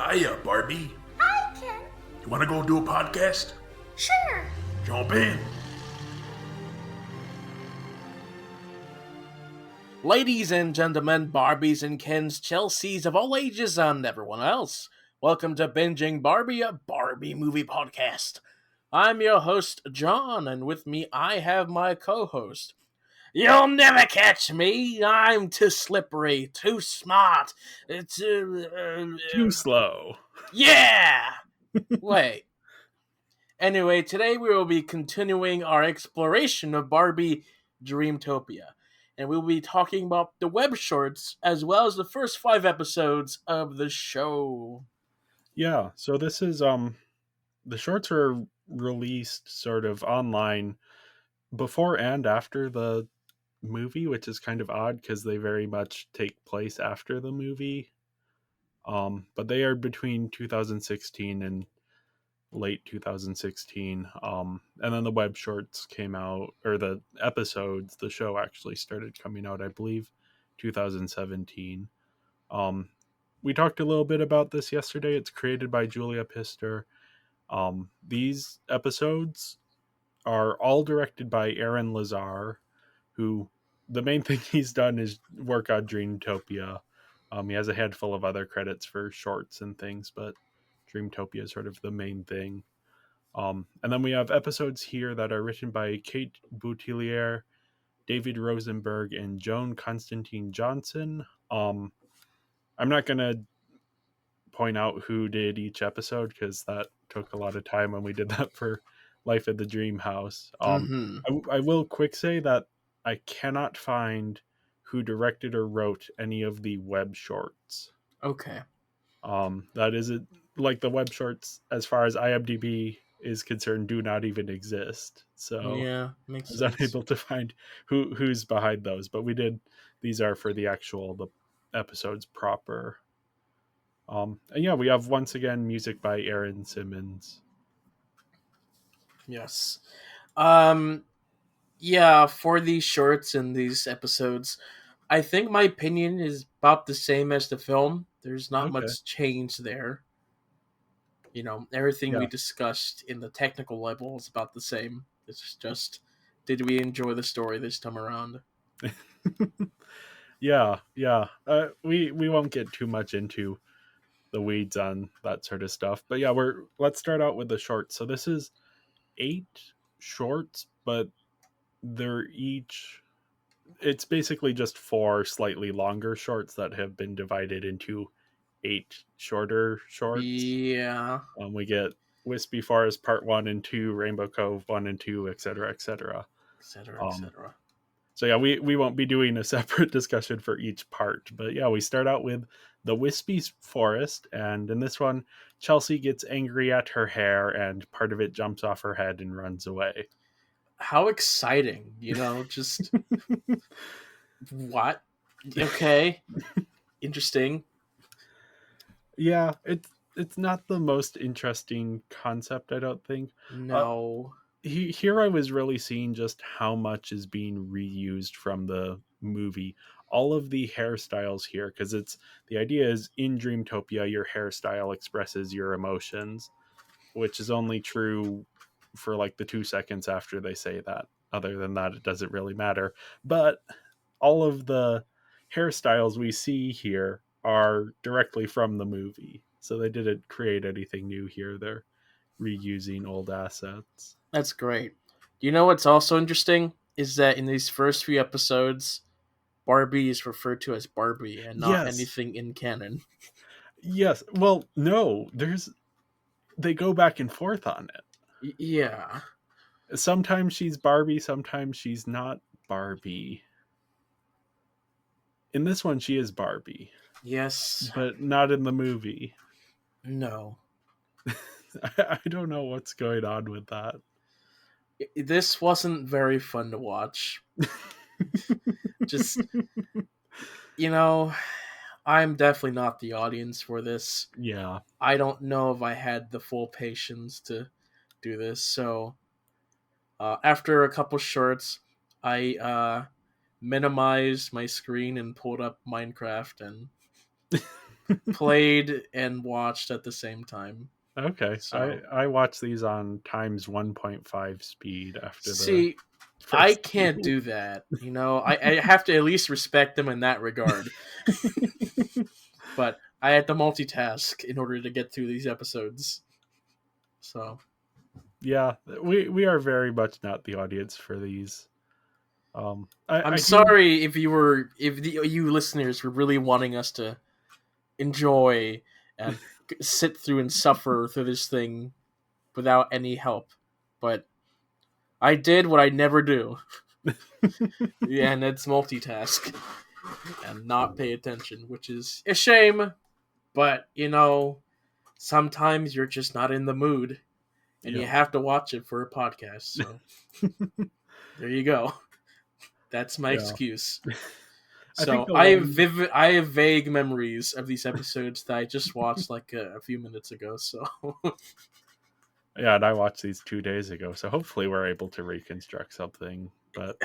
Hiya, Barbie. Hi, Ken. You want to go do a podcast? Sure. Jump in. Ladies and gentlemen, Barbies and Kens, Chelseas of all ages, and everyone else, welcome to Binging Barbie, a Barbie movie podcast. I'm your host, John, and with me I have my co-host. You'll never catch me. I'm too slippery, too smart. Too slow. Yeah! Wait. Anyway, today we will be continuing our exploration of Barbie Dreamtopia. And we'll be talking about the web shorts as well as the first 5 episodes of the show. Yeah, so this is the shorts are released sort of online before and after the movie, which is kind of odd because they very much take place after the movie. But they are between 2016 and late 2016. And then the web shorts came out, or the episodes, the show actually started coming out, I believe, 2017. We talked a little bit about this yesterday. It's created by Julia Pister. These episodes are all directed by Aaron Lazar, who the main thing he's done is work on Dreamtopia. He has a handful of other credits for shorts and things, but Dreamtopia is sort of the main thing. And then we have episodes here that are written by Kate Boutillier, David Rosenberg, and Joan Constantine Johnson. I'm not going to point out who did each episode because that took a lot of time when we did that for Life at the Dream House. I will quick say that I cannot find who directed or wrote any of the web shorts. Okay. That is it. Like the web shorts, as far as IMDb is concerned, do not even exist. So Yeah, makes I was sense. unable to find who's behind those, but we did. These are for the episodes proper. And yeah, we have once again music by Aaron Simmons. Yes. Yeah, for these shorts and these episodes, I think my opinion is about the same as the film. There's not Okay. much change there. You know, everything we Yeah. discussed in the technical level is about the same. It's just, did we enjoy the story this time around? Yeah. We won't get too much into the weeds on that sort of stuff, but yeah, let's start out with the shorts. So this is 8 shorts, but they're each. It's basically just 4 slightly longer shorts that have been divided into 8 shorter shorts. Yeah. We get Wispy Forest Part 1 and 2, Rainbow Cove 1 and 2, etc., etc. Etc., Um, etc. so yeah, we won't be doing a separate discussion for each part, but yeah, we start out with the Wispy Forest, and in this one, Chelsea gets angry at her hair, and part of it jumps off her head and runs away. How exciting, just what? Okay. Interesting. Yeah, it's not the most interesting concept, I don't think. No. Here I was really seeing just how much is being reused from the movie. All of the hairstyles here, because the idea is in Dreamtopia, your hairstyle expresses your emotions, which is only true for like the 2 seconds after they say that. Other than that, it doesn't really matter. But all of the hairstyles we see here are directly from the movie. So they didn't create anything new here. They're reusing old assets. That's great. You know what's also interesting is that in these first few episodes, Barbie is referred to as Barbie and not Yes. anything in canon. Yes. Well, no, they go back and forth on Yeah. it. Sometimes she's Barbie, sometimes she's not Barbie. In this one she is Barbie, Yes. but not in the movie. No. I don't know what's going on with that. This wasn't very fun to watch. Just, I'm definitely not the audience for this. Yeah. I don't know if I had the full patience to do this. So, after a couple shorts, I minimized my screen and pulled up Minecraft and played and watched at the same time. Okay, So I watch these on times 1.5 speed after the see, I first can't two. do that. I have to at least respect them in that regard. But I had to multitask in order to get through these episodes. So Yeah, we are very much not the audience for these. I'm I do. sorry if you listeners were really wanting us to enjoy and sit through and suffer through this thing without any help, but I did what I never do. Yeah, and it's multitask and not pay attention, which is a shame. But sometimes you're just not in the mood, and you Yeah. have to watch it for a podcast. So there you go. That's my Yeah. excuse. I think So the one. I have vague memories of these episodes that I just watched like a few minutes ago. So Yeah, and I watched these 2 days ago, so hopefully we're able to reconstruct something. But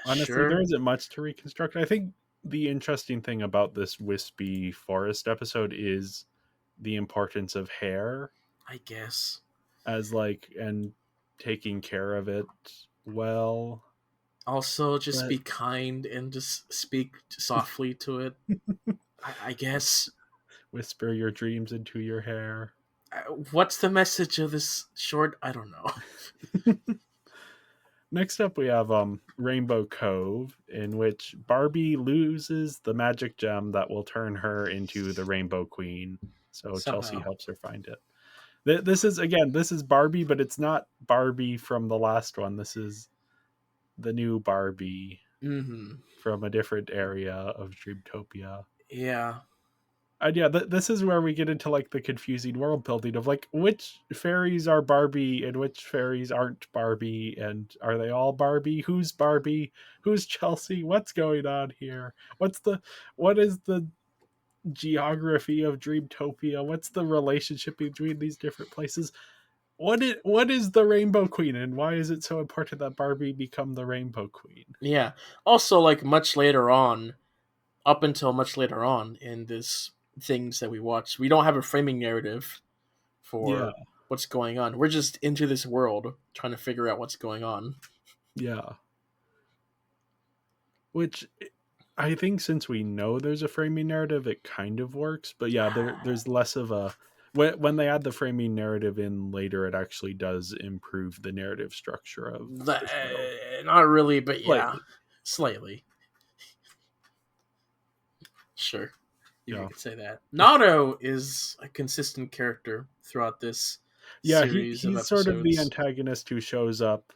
honestly, there sure, isn't much to reconstruct. I think the interesting thing about this wispy forest episode is the importance of hair I guess. as and taking care of it well. Also, just But be kind and just speak softly to it. I guess. whisper your dreams into your hair. What's the message of this short? I don't know. Next up, we have Rainbow Cove, in which Barbie loses the magic gem that will turn her into the Rainbow Queen. So Chelsea Somehow. helps her find it. This is Barbie, but it's not Barbie from the last one. This is the new Barbie Mm-hmm. from a different area of Dreamtopia. Yeah. And yeah, this is where we get into the confusing world building of which fairies are Barbie and which fairies aren't Barbie, and are they all Barbie? Who's Barbie? Who's Chelsea? What's going on here? What is the geography of Dreamtopia? What's the relationship between these different places? What is the Rainbow Queen, and why is it so important that Barbie become the Rainbow Queen? Yeah. Also, like much later on, up until much later on in this things that we watch, we don't have a framing narrative Yeah, for what's going on. We're just into this world trying to figure out what's going on. yeah. Which I think since we know there's a framing narrative, it kind of works. But yeah, there's less of a when they add the framing narrative in later, it actually does improve the narrative structure of the show Not really, but yeah, slightly. slightly. Sure, if you Yeah, could say that. Nato is a consistent character throughout this yeah. series of He's sort of the episodes. antagonist who shows up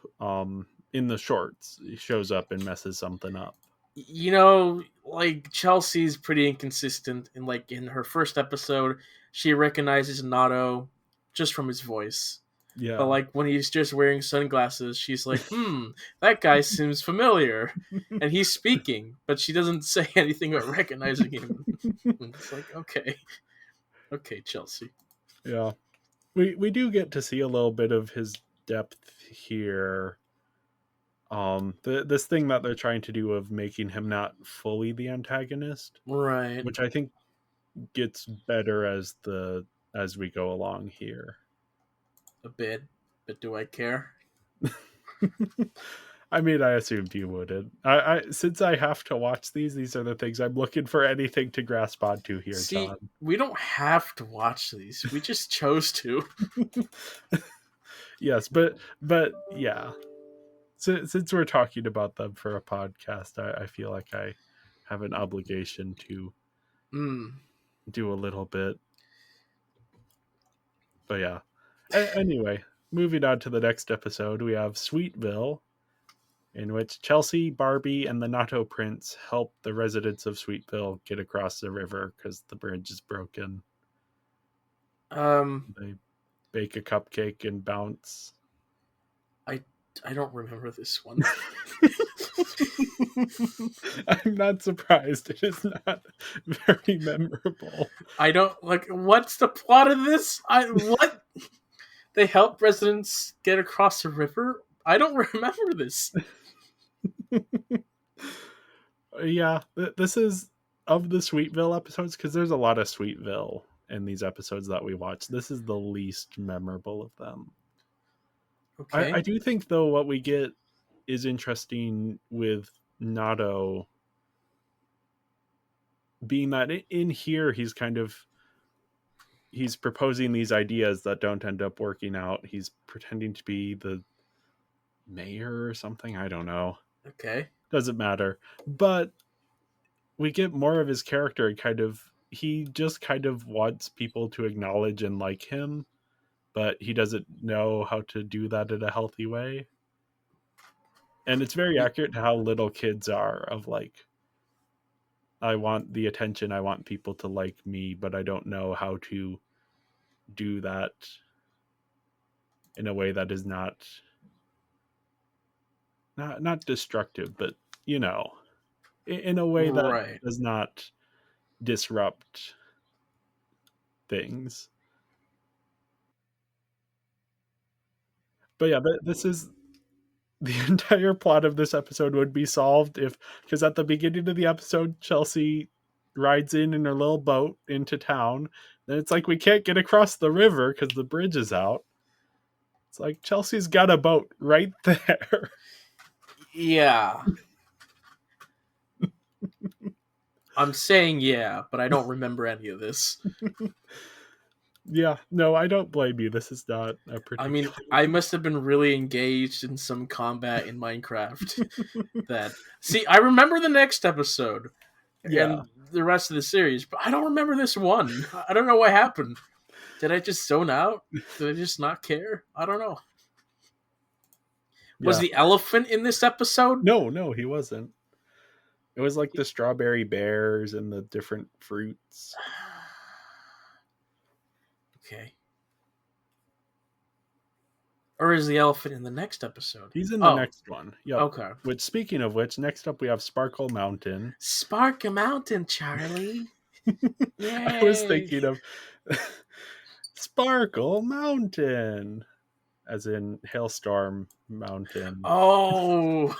in the shorts. He shows up and messes something up. Like Chelsea's pretty inconsistent. And like in her first episode, she recognizes Nato just from his voice. But Yeah. like when he's just wearing sunglasses, she's like, that guy seems familiar. And he's speaking, but she doesn't say anything about recognizing him. And it's like, okay. Okay, Chelsea. Yeah. We do get to see a little bit of his depth here. This thing that they're trying to do of making him not fully the antagonist, Right. which I think gets better as we go along here. A bit. But do I care? I mean, I assumed you wouldn't. I since I have to watch these are the things I'm looking for anything to grasp onto here, See, John. we don't have to watch these. We just chose to. Yes, but yeah. Since we're talking about them for a podcast, I feel like I have an obligation to Mm. do a little bit. But yeah. Anyway, moving on to the next episode, we have Sweetville, in which Chelsea, Barbie, and the Nato Prince help the residents of Sweetville get across the river because the bridge is broken. Um, They bake a cupcake and bounce. I don't remember this one. I'm not surprised. It is not very memorable. I don't like. What's the plot of this? What? They help residents get across a river. I don't remember this. Yeah, this is of the Sweetville episodes, because there's a lot of Sweetville in these episodes that we watch, this is the least memorable of them. I Okay. do think, though, what we get is interesting with Nato, being that in here he's proposing these ideas that don't end up working out. He's pretending to be the mayor or something. I don't know. Okay. Doesn't matter. But we get more of his character. He just kind of wants people to acknowledge and like him, but he doesn't know how to do that in a healthy way. And it's very accurate to how little kids are, of like, I want the attention, I want people to like me, but I don't know how to do that in a way that is not destructive, but in a way that Right. does not disrupt things. But yeah, this is the entire plot of this episode would be solved if, because at the beginning of the episode, Chelsea rides in her little boat into town. Then it's like, we can't get across the river because the bridge is out. It's like, Chelsea's got a boat right there. Yeah. I'm saying yeah, but I don't remember any of this. Yeah, no, I don't blame you. This is not a I mean, particular. I must have been really engaged in some combat in Minecraft. See, I remember the next episode Yeah, and the rest of the series, but I don't remember this one. I don't know what happened. Did I just zone out? Did I just not care? I don't know. Was yeah. the elephant in this episode? No, he wasn't. It was like the strawberry bears and the different fruits. Okay. Or is the elephant in the next episode? He's in the next one. Yep. Okay. Which, speaking of which, next up we have Sparkle Mountain. Spark a mountain, Charlie. Yay. I was thinking of Sparkle Mountain, as in Hailstorm Mountain. Oh.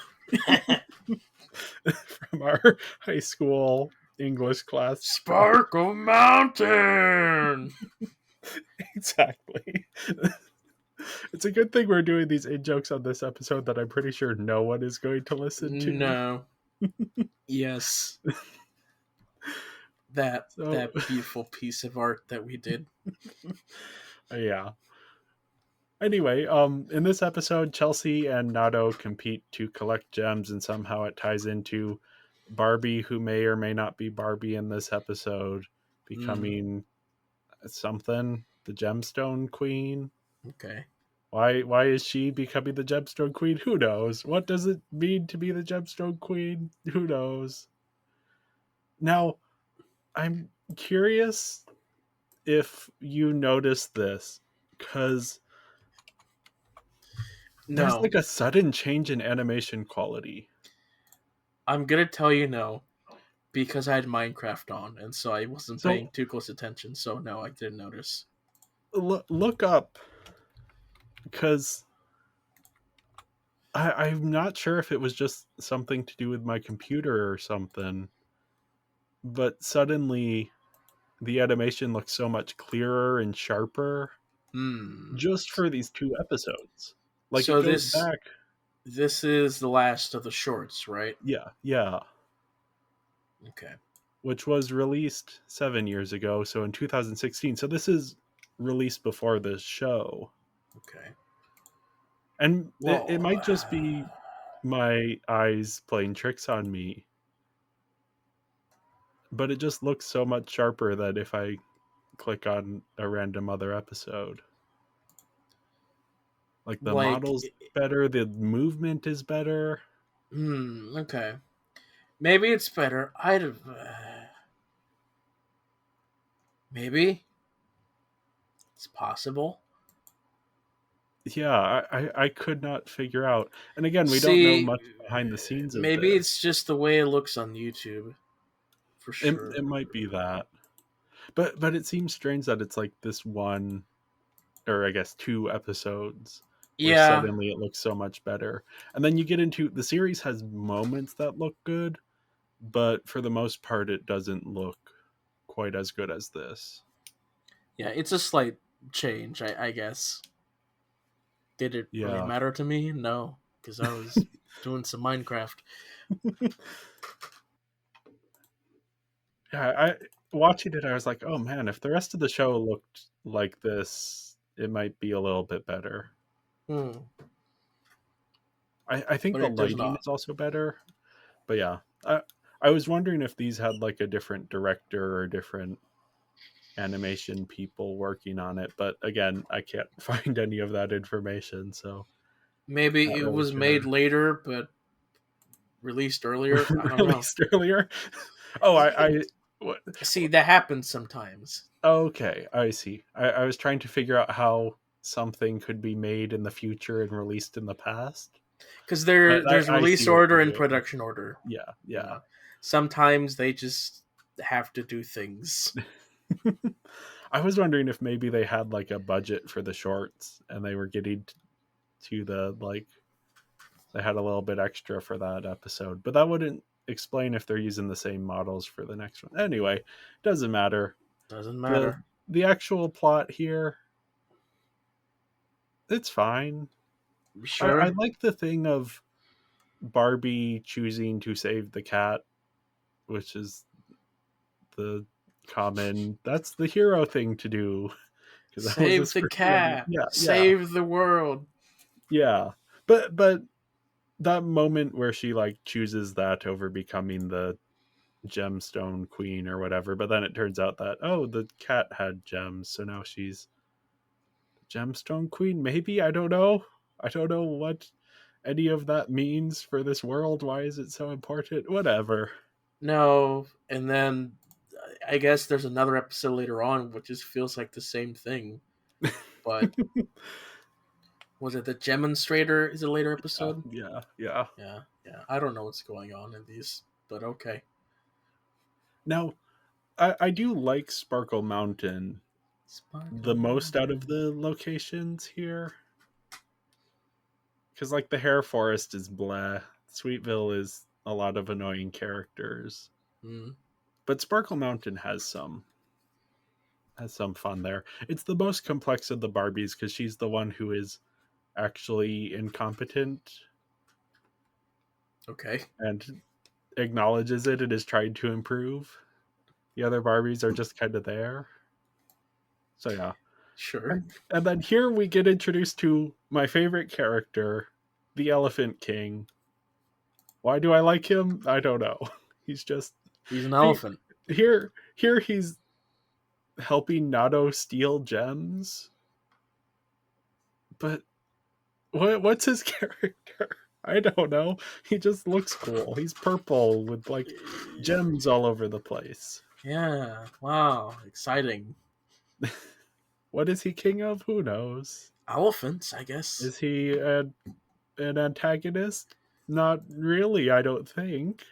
From our high school English class. Sparkle Mountain. Exactly. It's a good thing we're doing these in-jokes on this episode that I'm pretty sure no one is going to listen to. No. Yes. That beautiful piece of art that we did. Yeah. Anyway, in this episode, Chelsea and Nato compete to collect gems, and somehow it ties into Barbie, who may or may not be Barbie in this episode, becoming something, the Gemstone Queen. Okay. Why is she becoming the Gemstone Queen? Who knows? What does it mean to be the Gemstone Queen? Who knows? Now, I'm curious if you noticed this, because there's like a sudden change in animation quality. I'm gonna tell you no, because I had Minecraft on, and so I wasn't paying too close attention. So no, I didn't notice. Look up, because I'm not sure if it was just something to do with my computer or something, but suddenly the animation looks so much clearer and sharper just for these two episodes. Like, so it goes back. This is the last of the shorts, right? Yeah. Okay. Which was released 7 years ago, so in 2016. So this is released before this show. Okay. And it might just be my eyes playing tricks on me, but it just looks so much sharper that if I click on a random other episode, like the model's better, the movement is better. Okay. Maybe it's better. Maybe it's possible. Yeah, I could not figure out. And again, we don't know much behind the scenes of maybe this. It's just the way it looks on YouTube. For sure. It might be that. But it seems strange that it's like this one, or I guess 2 episodes, where suddenly it looks so much better. And then you get into the series has moments that look good, but for the most part, it doesn't look quite as good as this. Yeah, it's a slight change, I guess. Did it really Yeah. matter to me? No, because I was doing some Minecraft. Yeah, I watching it, I was like, oh man, if the rest of the show looked like this, it might be a little bit better. Hmm. I think But the it does lighting not. is also better. But yeah, I was wondering if these had like a different director or different animation people working on it. But again, I can't find any of that information, so Maybe not it really was made sure. later, but released earlier. I don't know. Released earlier. Oh, what? See, that happens sometimes. Okay, I see. I was trying to figure out how something could be made in the future and released in the past. Because But there's I release see what order you're and doing. production order. Yeah, You yeah. know, sometimes they just have to do things. I was wondering if maybe they had like a budget for the shorts and they were getting to the like they had a little bit extra for that episode, but that wouldn't explain if they're using the same models for the next one. Anyway, doesn't matter. Doesn't The matter. the actual plot here, it's fine. I Sure. like the thing of Barbie choosing to save the cat, which is the common that's the hero thing to do because that was a Save the scream. cat. Yeah, yeah, Save the world. yeah. But that moment where she like chooses that over becoming the gemstone queen or whatever, but then it turns out that oh, the cat had gems, so now she's the gemstone queen. Maybe I don't know what any of that means for this world. Why is it so important? Whatever. No, and then I guess there's another episode later on which just feels like the same thing. But was it the Demonstrator? Is it a later episode? Yeah, yeah. Yeah, yeah. I don't know what's going on in these, but okay. Now I do like Sparkle Mountain the Sparkle most out of Mountain. the locations here. Because like the Hair Forest is blah. Sweetville is a lot of annoying characters. Mm, But Sparkle Mountain has some fun there. It's the most complex of the Barbies because she's the one who is actually incompetent okay, and acknowledges it and is trying to improve. The other Barbies are just kind of there. So yeah. sure. And then here we get introduced to my favorite character, the Elephant King. Why do I like him? I don't know. He's just He's an he, elephant. here he's helping Nato steal gems. But what's his character? I don't know. He just looks cool. He's purple with like gems all over the place. Yeah. Wow. Exciting. What is he king of? Who knows? Elephants, I guess. Is he an antagonist? Not really, I don't think.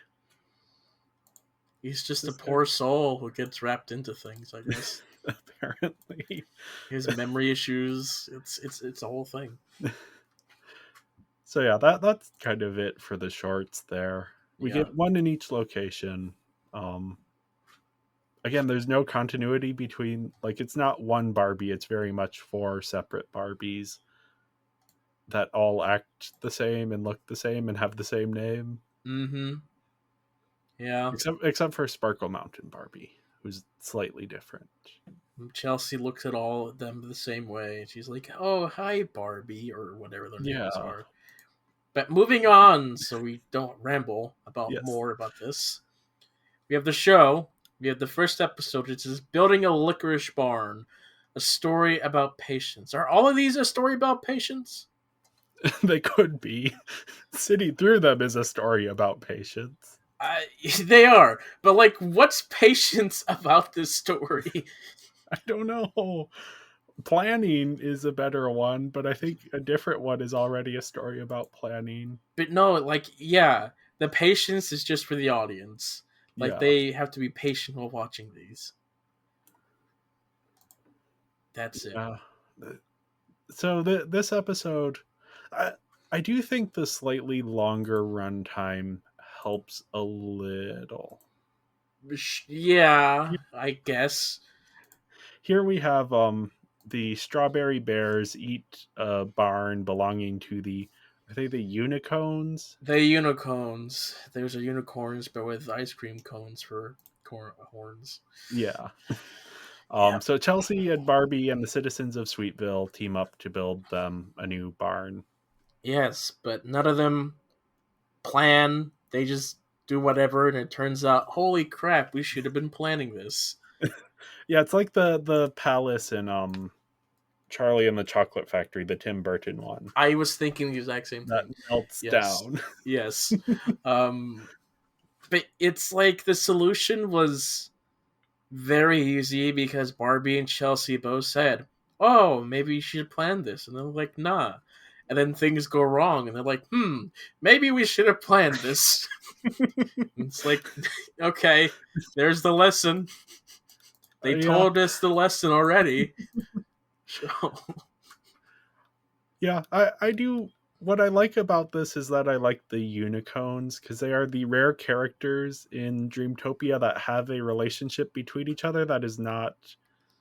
He's just a Just poor soul who gets wrapped into things, I guess. apparently. His memory issues. It's a whole thing. So yeah, that's kind of it for the shorts there. We Yeah. get one in each location. Um Again, there's no continuity between like it's not one Barbie, it's very much four separate Barbies that all act the same and look the same and have the same name. Mm-hmm. Yeah. Except for Sparkle Mountain Barbie, who's slightly different. Chelsea looks at all of them the same way. She's like, "Oh, hi, Barbie," or whatever their names Yeah. are. But moving on, so we don't ramble about Yes. more about this. We have the show. We have the first episode, which is Building a Licorice Barn, a story about patience. Are all of these a story about patience? They could be. City Through Them is a story about patience. They are. But, like, what's patience about this story? I don't know. Planning is a better one, but I think a different one is already a story about planning. But no, like, yeah, the patience is just for the audience. Like, Yeah. they have to be patient while watching these. That's it. Yeah. So this episode, I, I do think the slightly longer runtime helps a little. Yeah, I guess. Here we have the strawberry bears eat a barn belonging to the, are they the unicorns? The unicorns. There's a unicorns, but with ice cream cones for horns. Yeah. Yeah. So Chelsea and Barbie and the citizens of Sweetville team up to build them a new barn. Yes, but none of them plan. They just do whatever, and it turns out, holy crap, we should have been planning this. Yeah, it's like the palace in Charlie and the Chocolate Factory, the Tim Burton one. I was thinking the exact same That thing. melts Yes. down. Yes. But it's like the solution was very easy because Barbie and Chelsea both said, "Oh, maybe you should plan this," and they're like, "Nah." And then things go wrong, and they're like, maybe we should have planned this." It's like, okay, there's the lesson. They told us the lesson already. So, Yeah, I do. What I like about this is that I like the unicorns because they are the rare characters in Dreamtopia that have a relationship between each other that is not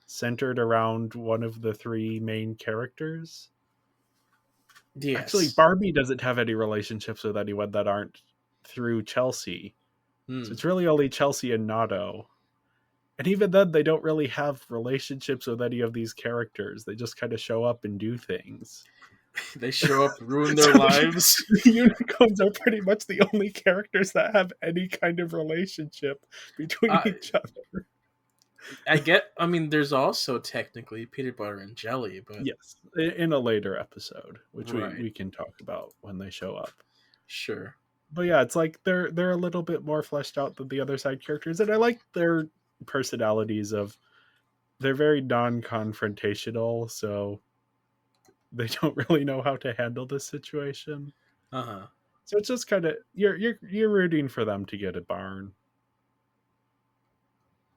centered around one of the three main characters. Actually, yes. Barbie doesn't have any relationships with anyone that aren't through Chelsea. So it's really only Chelsea and Nado. And even then, they don't really have relationships with any of these characters. They just kind of show up and do things. They show up, ruin their lives. The unicorns are pretty much the only characters that have any kind of relationship between each other. I mean, there's also technically peanut butter and jelly, but yes, in a later episode, which right. we can talk about when they show up. Sure. But yeah, it's like they're a little bit more fleshed out than the other side characters, and I like their personalities. They're very non-confrontational, so they don't really know how to handle this situation. Uh-huh. So it's just kind of you're rooting for them to get a barn.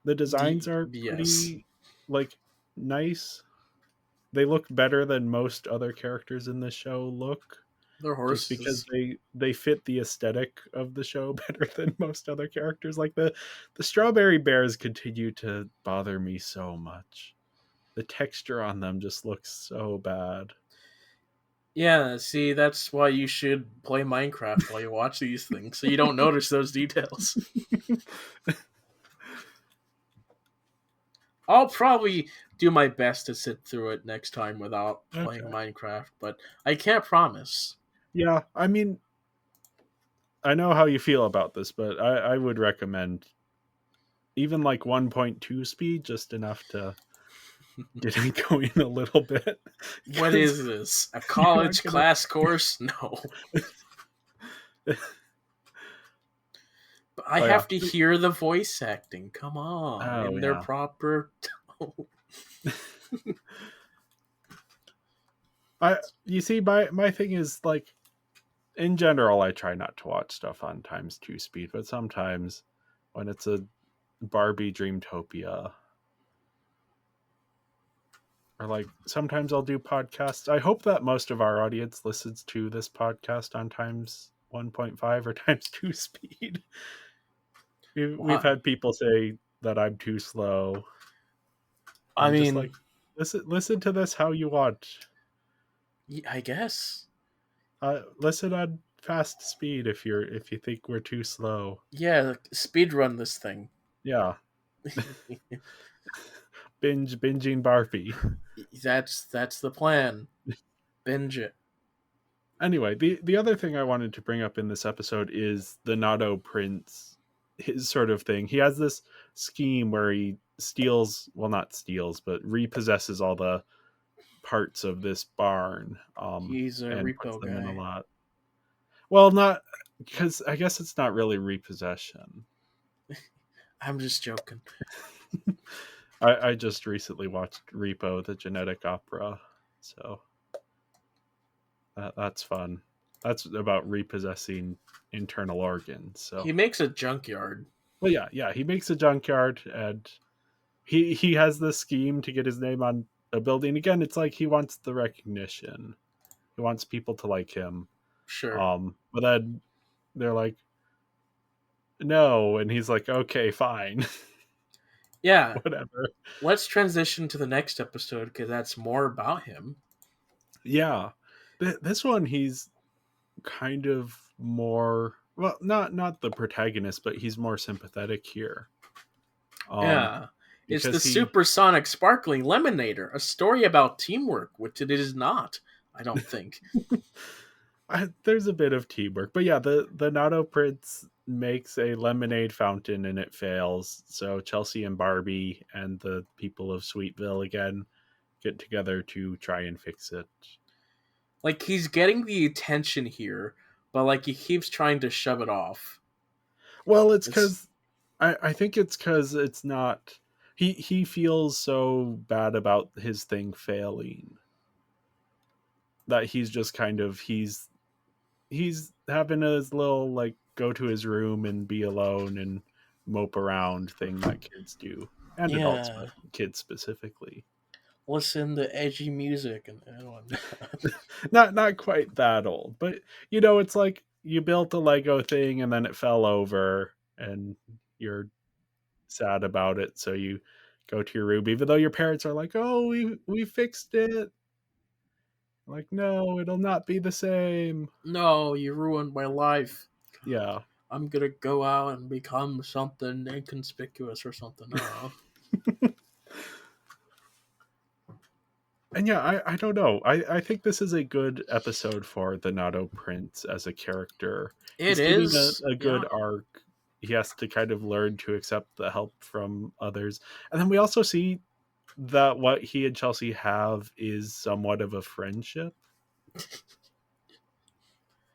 The designs are pretty like nice. They look better than most other characters in the show look. They're horses. Just because they fit the aesthetic of the show better than most other characters. Like the strawberry bears continue to bother me so much. The texture on them just looks so bad. Yeah, see, that's why you should play Minecraft while you watch these things, so you don't notice those details. I'll probably do my best to sit through it next time without playing Minecraft, but I can't promise. Yeah, I mean, I know how you feel about this, but I would recommend even like 1.2 speed, just enough to get it going a little bit. What is this? A college class course? No. But I have to hear the voice acting. Come on. In their proper tone. You see, my thing is like, in general, I try not to watch stuff on times 2 speed, but sometimes when it's a Barbie Dreamtopia, or like sometimes I'll do podcasts. I hope that most of our audience listens to this podcast on times 1.5 or times 2 speed. We've had people say that I'm too slow. I mean, just like, listen to this how you want. I guess. Listen on fast speed if you think we're too slow. Yeah, speed run this thing. Yeah. Binging Barbie. That's the plan. Binge it. Anyway, the other thing I wanted to bring up in this episode is the Nado Prince, his sort of thing. He has this scheme where he not steals, but repossesses all the parts of this barn. He's a and repo puts them guy. in a lot. Well, not because I guess it's not really repossession. I'm just joking. I just recently watched Repo, the genetic opera, so that's fun. That's about repossessing internal organs. So he makes a junkyard. Well, yeah, he makes a junkyard, and he has this scheme to get his name on a building. Again, it's like he wants the recognition. He wants people to like him. Sure. But then they're like, no, and he's like, okay, fine. Yeah, Whatever. let's transition to the next episode because that's more about him. Yeah. This one he's kind of more, well, not the protagonist, but he's more sympathetic here. Yeah. It's the Because he supersonic sparkling lemonator, a story about teamwork, which it is not, I don't think. there's a bit of teamwork, but yeah, the Nato Prince makes a lemonade fountain and it fails. So Chelsea and Barbie and the people of Sweetville again get together to try and fix it. Like, he's getting the attention here, but, like, he keeps trying to shove it off. Well, it's It's, because I think it's because it's not. He feels so bad about his thing failing that he's just kind of he's having his little like go to his room and be alone and mope around thing that kids do, and adults, yeah, but kids specifically. listen to edgy music and whatnot. Not quite that old, but it's like you built a Lego thing and then it fell over and you're sad about it, so you go to your room even though your parents are like, oh, we fixed it. Like, no, it'll not be the same. No, you ruined my life. Yeah. I'm gonna go out and become something inconspicuous or something. I don't know. And yeah, I don't know. I think this is a good episode for the Nato Prince as a character. It He's getting is, a yeah. good arc. He has to kind of learn to accept the help from others. And then we also see that what he and Chelsea have is somewhat of a friendship.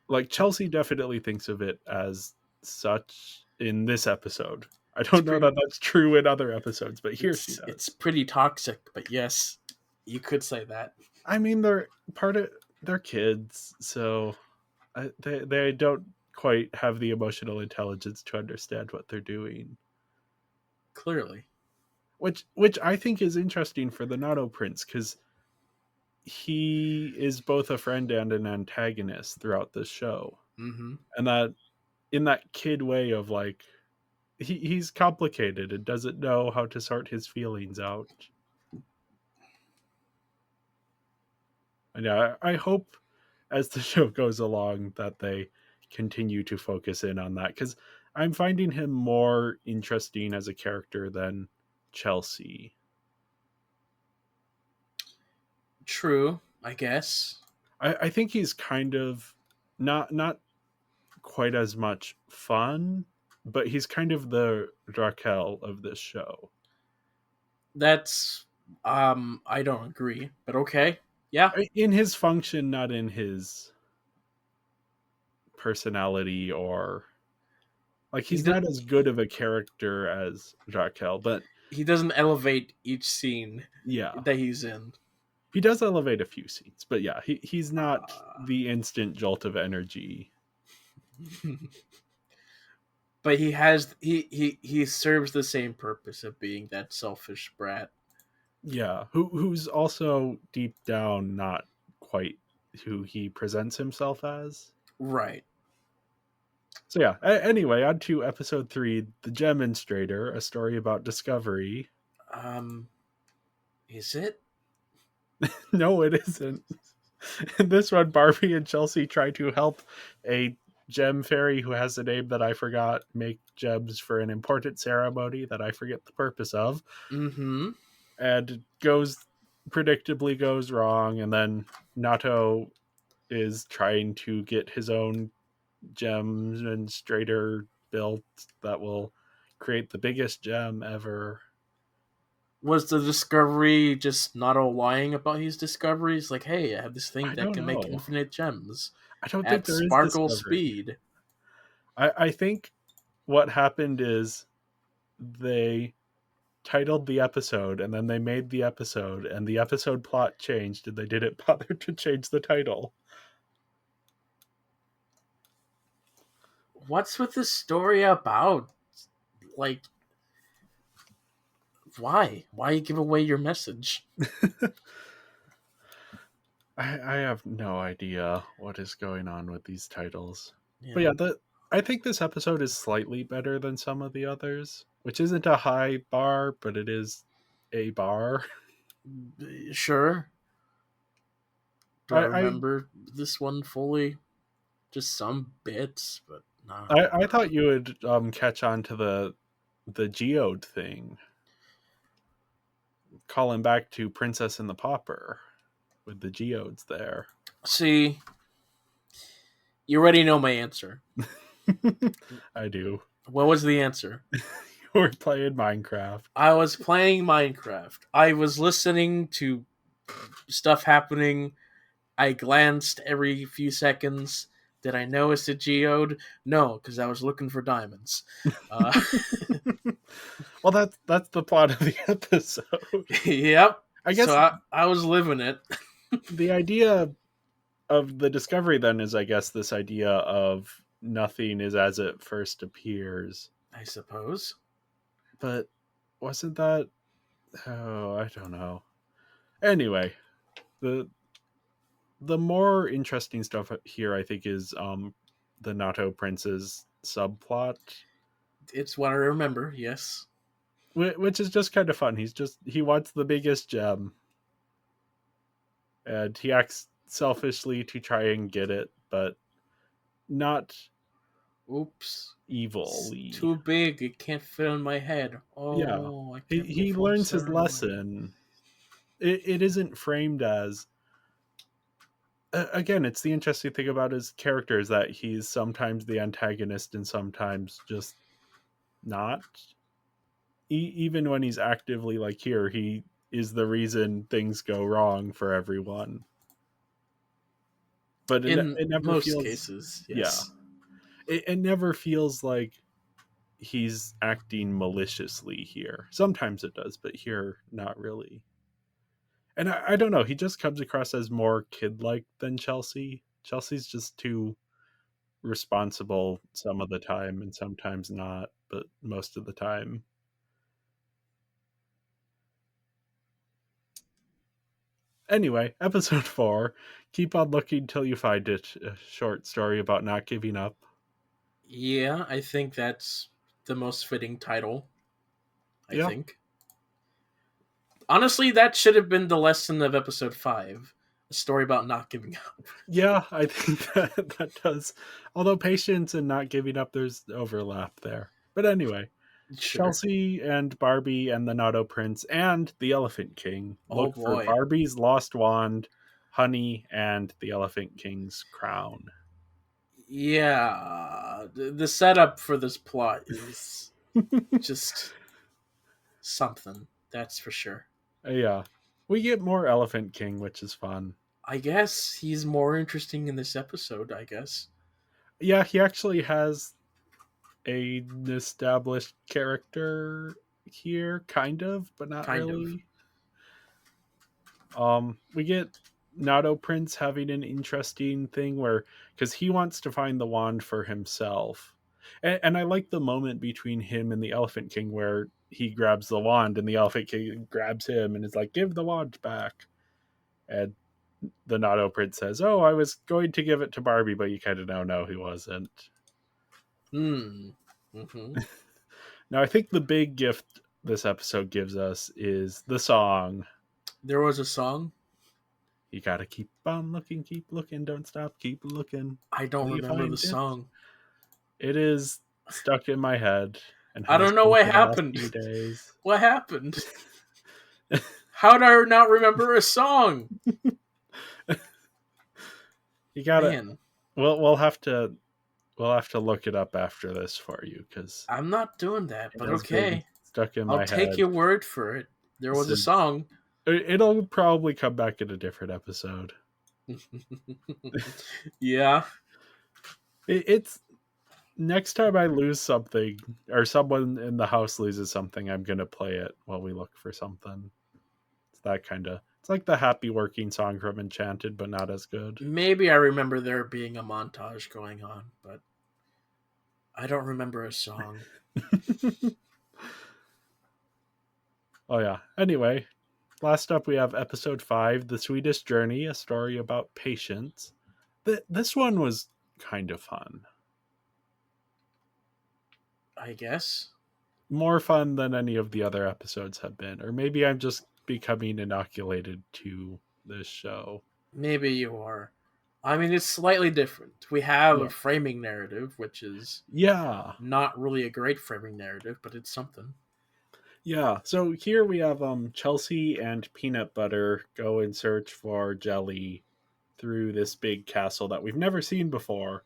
Like, Chelsea definitely thinks of it as such in this episode. I don't know that that's true in other episodes, but here she It's does. pretty toxic, but yes, you could say that. I mean, they're kids, so they don't quite have the emotional intelligence to understand what they're doing. Clearly. Which I think is interesting for the Nato Prince, because he is both a friend and an antagonist throughout the show. Mm-hmm. And that in that kid way of like he's complicated and doesn't know how to sort his feelings out. And yeah, I hope as the show goes along that they continue to focus in on that, because I'm finding him more interesting as a character than Chelsea. True, I guess. I think he's kind of not quite as much fun, but he's kind of the Raquel of this show. That's I don't agree, but okay. Yeah. In his function, not in his personality, or like He he's do- not as good of a character as Raquel, but he doesn't elevate each scene yeah, that he's in. he does elevate a few scenes. But yeah, he's not Uh, the instant jolt of energy. but he serves the same purpose of being that selfish brat. Yeah, who's also deep down not quite who he presents himself as. Right. So yeah, anyway, on to episode 3, The Demonstrator, a story about discovery. Um is it? No, it isn't. In this one, Barbie and Chelsea try to help a gem fairy who has a name that I forgot make gems for an important ceremony that I forget the purpose of. Mm-hmm. And predictably goes wrong, and then Nato is trying to get his own demonstrator built that will create the biggest gem ever. Was the discovery just not all lying about his discoveries? Like, hey, I have this thing I that don't can make know. infinite gems I don't think at there is sparkle discovery. speed. I think what happened is they titled the episode and then they made the episode and the episode plot changed and they didn't bother to change the title. What's with this story about? Like, why? Why give away your message? I have no idea what is going on with these titles. But Yeah. yeah, I think this episode is slightly better than some of the others, which isn't a high bar, but it is a bar. Sure. Do I I remember this one fully? Just some bits, but not. I thought you would catch on to the geode thing, calling back to Princess and the Pauper with the geodes there. See, you already know my answer. I do. What was the answer? You were playing Minecraft. I was playing Minecraft. I was listening to stuff happening. I glanced every few seconds. Did I notice a geode? No, because I was looking for diamonds. Well, that's the plot of the episode. Yep. I guess So I was living it. the idea of the discovery then is, I guess, this idea of nothing is as it first appears. I suppose. But wasn't that? Oh, I don't know. Anyway, the more interesting stuff here, I think, is the Nato Prince's subplot, It's what I remember, yes. which is just kind of fun. He wants the biggest gem, and he acts selfishly to try and get it, but not Oops. evilly. It's too big. It can't fit in my head. Yeah, Oh, I can't he perform learns his ceremony. lesson. It isn't framed as again, it's the interesting thing about his character is that he's sometimes the antagonist and sometimes just not. Even when he's actively like here, he is the reason things go wrong for everyone. But In it never most feels, cases, yeah, yes. it never feels like he's acting maliciously here. Sometimes it does, but here, not really. And I don't know, he just comes across as more kid-like than Chelsea. Chelsea's just too responsible some of the time and sometimes not, but most of the time. Anyway, episode 4, Keep on Looking Till You Find It, a short story about not giving up. Yeah, I think that's the most fitting title. I Yeah. think. Honestly, that should have been the lesson of episode 5. A story about not giving up. Yeah, I think that does. Although patience and not giving up, there's overlap there. But anyway, Sure. Chelsea and Barbie and the Nato Prince and the Elephant King Oh look for boy. Barbie's lost wand, honey, and the Elephant King's crown. Yeah, the setup for this plot is just something, that's for sure. Yeah. We get more Elephant King, which is fun. I guess he's more interesting in this episode, I guess. Yeah, he actually has an established character here, kind of, but not Kind really. We get Nato Prince having an interesting thing where, because he wants to find the wand for himself. And I like the moment between him and the Elephant King where he grabs the wand and the Elephant King grabs him and is like, give the wand back. And the Nato Prince says, oh, I was going to give it to Barbie, but you kind of now know he wasn't. Hmm. Mm-hmm. Now, I think the big gift this episode gives us is the song. There was a song. You gotta keep on looking, don't stop, keep looking. I don't till you remember find the song. It is stuck in my head. And I don't know been what for the last happened. few days. What happened? How did I not remember a song? You gotta. Man, We'll have to look it up after this for you because I'm not doing that, it but has been okay. stuck in my I'll head. take your word for it. There was a since- song. It'll probably come back in a different episode. Yeah. It's next time I lose something or someone in the house loses something, I'm gonna play it while we look for something. It's that kind of. It's like the happy working song from Enchanted, but not as good. Maybe I remember there being a montage going on, but I don't remember a song. Oh yeah. Anyway, last up we have episode 5, The Sweetest Journey, a story about patience. This one was kind of fun. I guess. More fun than any of the other episodes have been. Or maybe I'm just becoming inoculated to this show. Maybe you are. I mean, it's slightly different. We have Yeah. a framing narrative, which is Yeah. not really a great framing narrative, but it's something. Yeah. So here we have Chelsea and Peanut Butter go in search for Jelly through this big castle that we've never seen before.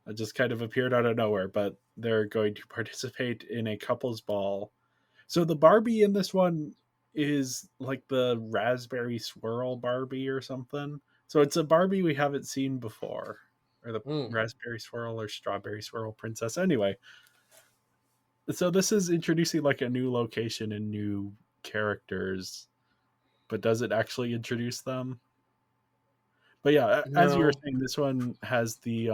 It just kind of appeared out of nowhere, but they're going to participate in a couples ball. So the Barbie in this one is like the raspberry swirl Barbie or something. So it's a Barbie we haven't seen before, or the Mm. raspberry swirl or strawberry swirl princess. Anyway, so this is introducing like a new location and new characters, but does it actually introduce them? But yeah, as you were No. saying, this one has the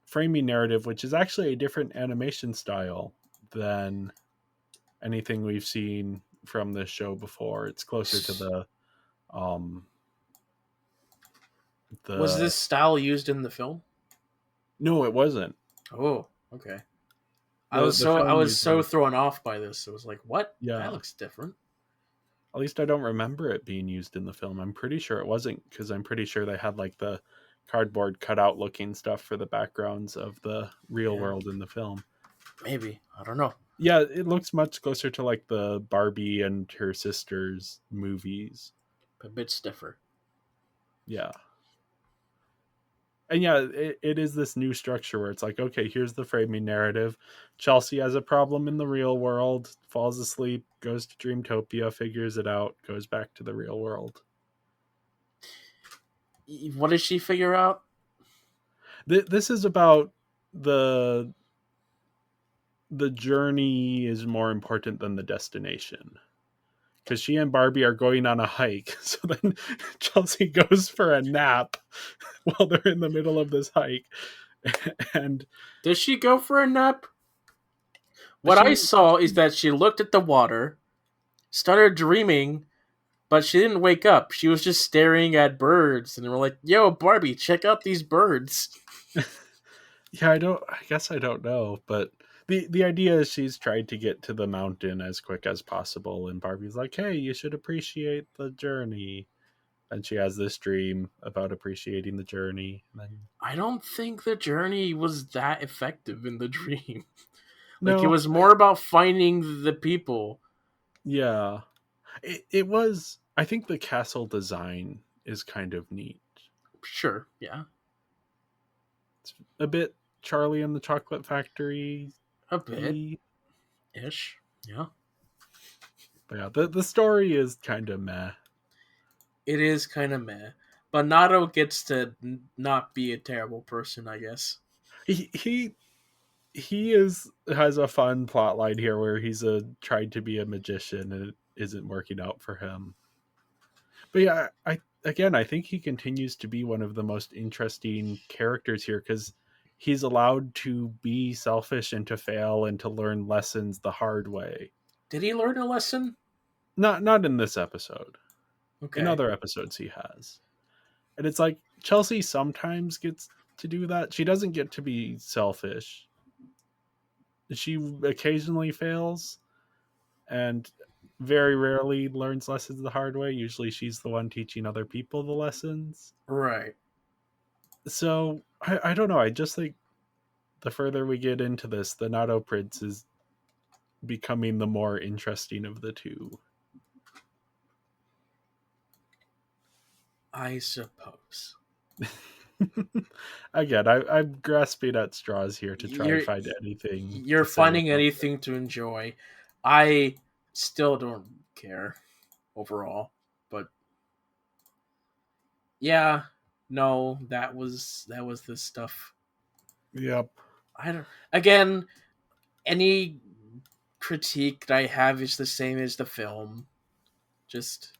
framing narrative, which is actually a different animation style than anything we've seen from this show before. It's closer to um Was the this style used in the film? no, it wasn't. Oh, okay. The I film was used so like thrown off by this. It was like, what? That yeah. looks different. At least I don't remember it being used in the film. I'm pretty sure it wasn't because I'm pretty sure they had like the cardboard cutout looking stuff for the backgrounds of the real Yeah, world in the film. maybe. I don't know. Yeah, it looks much closer to like the Barbie and her sisters movies. A bit stiffer. Yeah. And yeah, it is this new structure where it's like, okay, here's the framing narrative. Chelsea has a problem in the real world, falls asleep, goes to Dreamtopia, figures it out, goes back to the real world. What did she figure out? This is about the the journey is more important than the destination. Because she and Barbie are going on a hike. So then Chelsea goes for a nap while they're in the middle of this hike. And Did she go for a nap? What I she saw is that she looked at the water, started dreaming, but she didn't wake up. She was just staring at birds, and we're like, "Yo, Barbie, check out these birds." yeah, I guess I don't know, but the idea is she's tried to get to the mountain as quick as possible, and Barbie's like, hey, you should appreciate the journey. And she has this dream about appreciating the journey. And then I don't think the journey was that effective in the dream. Like it no, was more about finding the people. yeah. It was I think the castle design is kind of neat. Sure, yeah, It's a bit Charlie and the Chocolate Factory. a bit ish. Yeah, But yeah, the story is kind of meh. it is kind of meh. But Nato gets to not be a terrible person, I guess. He he is has a fun plot line here where he's tried to be a magician and it isn't working out for him. But yeah, I think he continues to be one of the most interesting characters here because he's allowed to be selfish and to fail and to learn lessons the hard way. Did he learn a lesson? Not in this episode. In Okay, other episodes he has. And it's like Chelsea sometimes gets to do that. She doesn't get to be selfish. She occasionally fails and very rarely learns lessons the hard way. Usually she's the one teaching other people the lessons. right. So I don't know. I just think the further we get into this, the Nato Prince is becoming the more interesting of the two. I suppose. Again, I'm grasping at straws here to try and You're find anything you're to say finding about anything to enjoy. I still don't care overall, but yeah, no, that was the stuff. it. Yep. I don't. Again, any critique that I have is the same as the film. Just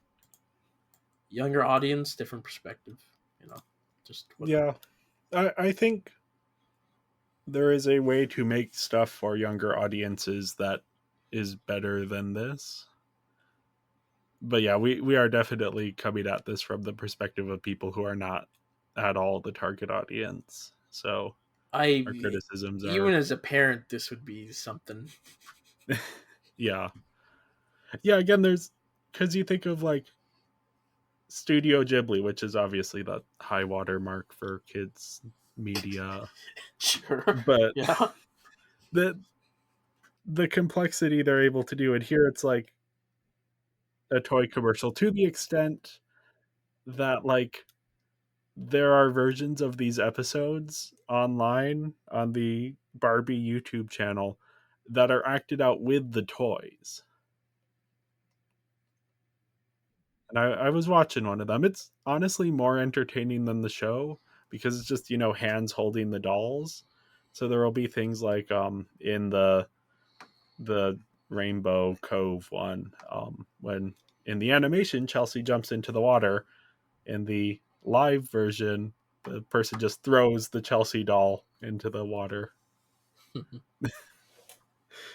younger audience, different perspective. You know, just what. Yeah. I think there is a way to make stuff for younger audiences that is better than this. But yeah, we are definitely coming at this from the perspective of people who are not at all the target audience. So I our criticisms even are. as a parent, this would be something. Yeah. Yeah, again, there's, because you think of like Studio Ghibli, which is obviously the high water mark for kids media, Sure. but Yeah. the the complexity they're able to do, and here it's like a toy commercial to the extent that like there are versions of these episodes online on the Barbie YouTube channel that are acted out with the toys. And I was watching one of them. It's honestly more entertaining than the show because it's just, hands holding the dolls. So there will be things like in the Rainbow Cove one, when in the animation Chelsea jumps into the water. In the live version, the person just throws the Chelsea doll into the water.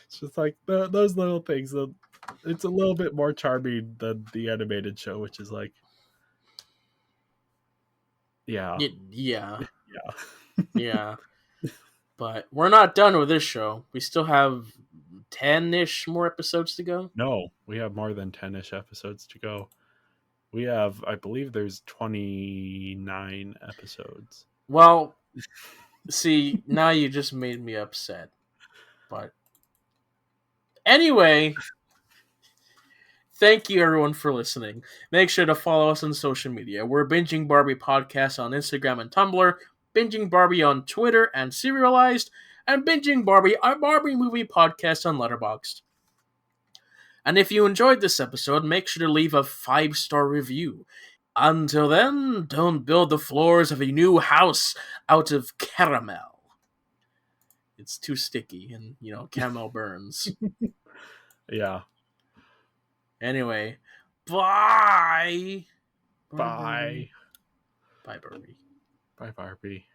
It's just like those little things. It's a little bit more charming than the animated show, which is like, yeah, Yeah. yeah. Yeah. But we're not done with this show. We still have 10-ish more episodes to go. No, we have more than 10-ish episodes to go. We have, I believe there's 29 episodes. Well, see, now you just made me upset. But anyway, thank you everyone for listening. Make sure to follow us on social media. We're Binging Barbie Podcast on Instagram and Tumblr, Binging Barbie on Twitter and Serialized, and Binging Barbie, our Barbie movie podcast on Letterboxd. And if you enjoyed this episode, make sure to leave a 5-star review. Until then, don't build the floors of a new house out of caramel. It's too sticky and, caramel burns. Yeah. Anyway, bye! Bye. Bye, Barbie. Bye, Barbie.